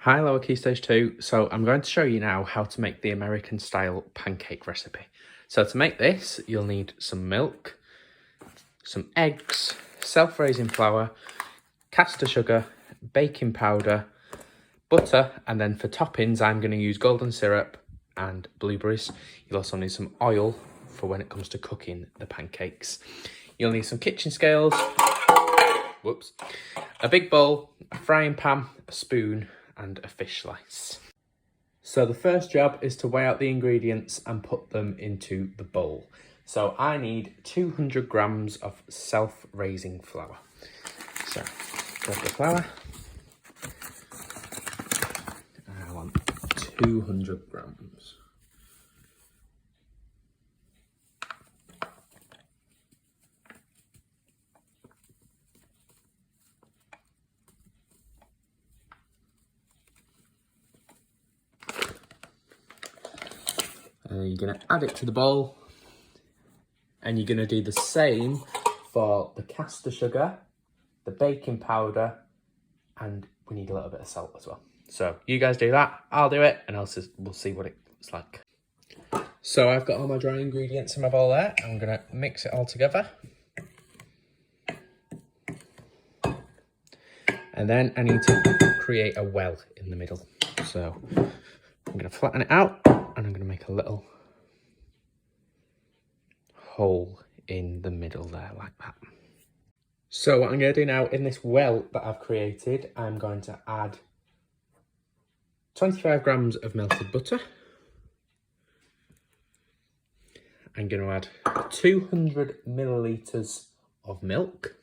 Hi, Lower Key Stage 2. So I'm going to show you now how to make the American style pancake recipe. So to make this, you'll need some milk, some eggs, self-raising flour, caster sugar, baking powder, butter, and then for toppings, I'm going to use golden syrup and blueberries. You'll also need some oil for when it comes to cooking the pancakes. You'll need some kitchen scales, a big bowl, a frying pan, a spoon, and a fish slice. So the first job is to weigh out the ingredients and put them into the bowl. So I need 200 grams of self-raising flour. So grab the flour. I want 200 grams. You're going to add it to the bowl, and you're going to do the same for the caster sugar, the baking powder, and we need a little bit of salt as well. So you guys do that, I'll do it, and we'll see what it's like. So I've got all my dry ingredients in my bowl there. I'm going to mix it all together. And then I need to create a well in the middle. So I'm going to flatten it out, and I'm going to make a little hole in the middle there, like that. So what I'm going to do now, in this well that I've created, I'm going to add 25 grams of melted butter. I'm going to add 200 millilitres of milk.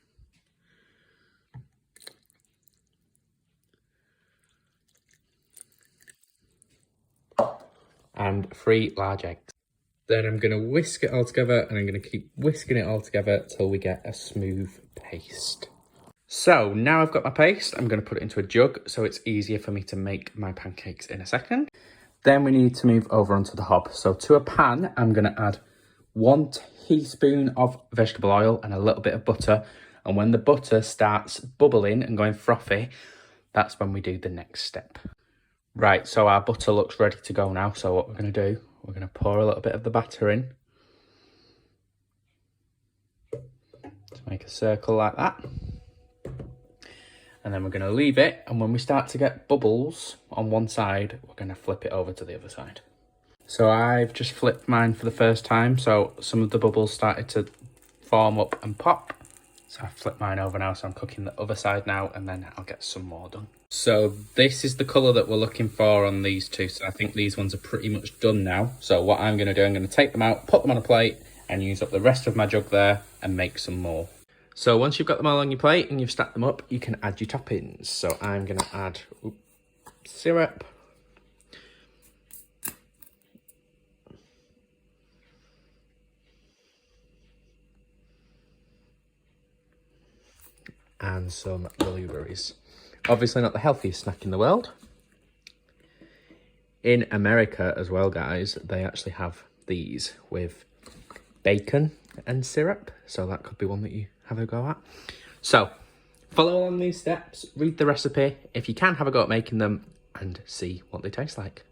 And 3 large eggs. Then I'm going to whisk it all together, and I'm going to keep whisking it all together till we get a smooth paste. So now I've got my paste, I'm going to put it into a jug so it's easier for me to make my pancakes in a second. Then we need to move over onto the hob. So to a pan, I'm going to add 1 teaspoon of vegetable oil and a little bit of butter. And when the butter starts bubbling and going frothy, that's when we do the next step. Right, so our butter looks ready to go now. So what we're going to do, we're going to pour a little bit of the batter in to make a circle like that. And then we're going to leave it. And when we start to get bubbles on one side, we're going to flip it over to the other side. So I've just flipped mine for the first time. So some of the bubbles started to form up and pop. So I've flipped mine over now. So I'm cooking the other side now, and then I'll get some more done. So this is the colour that we're looking for on these two. So I think these ones are pretty much done now. So what I'm going to do, I'm going to take them out, put them on a plate, and use up the rest of my jug there and make some more. So once you've got them all on your plate and you've stacked them up, you can add your toppings. So I'm going to add syrup. And some blueberries. Obviously not the healthiest snack in the world. In America as well, guys, they actually have these with bacon and syrup. So that could be one that you have a go at. So follow along these steps, read the recipe. If you can, have a go at making them and see what they taste like.